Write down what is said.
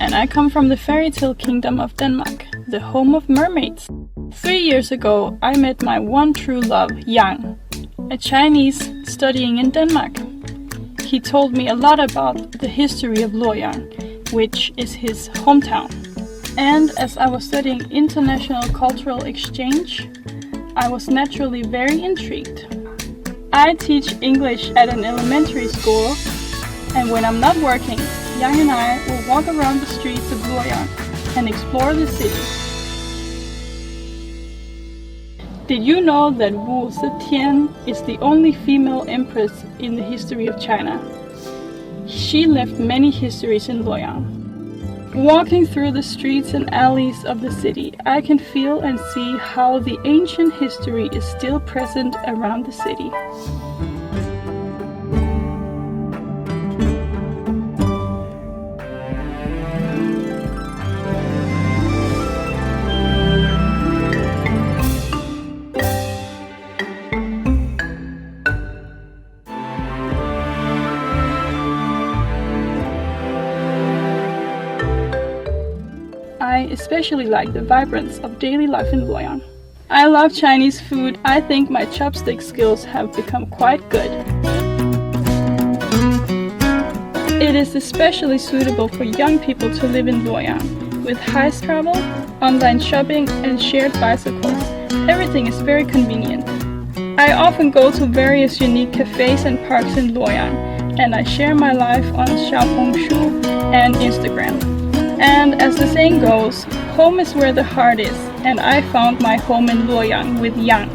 and I come from the fairy tale kingdom of Denmark, the home of mermaids. 3 years ago, I met my one true love, Yang, a Chinese studying in Denmark. He told me a lot about the history of Lویانگ, which is his hometown. And as I was studying international cultural exchange, I was naturally very intrigued. I teach English at an elementary school, and when I'm not working, Yang and I will walk around the streets of Lویانگ and explore the city. Did you know that Wu Zetian is the only female empress in the history of China? She left many histories in Lویانگ. Walking through the streets and alleys of the city, I can feel and see how the ancient history is still present around the city. I especially like the vibrance of daily life in Lویانگ. I love Chinese food. I think my chopstick skills have become quite good. It is especially suitable for young people to live in Lویانگ. With high travel, online shopping, and shared bicycles, everything is very convenient. I often go to various unique cafes and parks in Lویانگ, and I share my life on Xiaohongshu and Instagram. And as the saying goes, home is where the heart is, and I found my home in Lویانگ with Yang.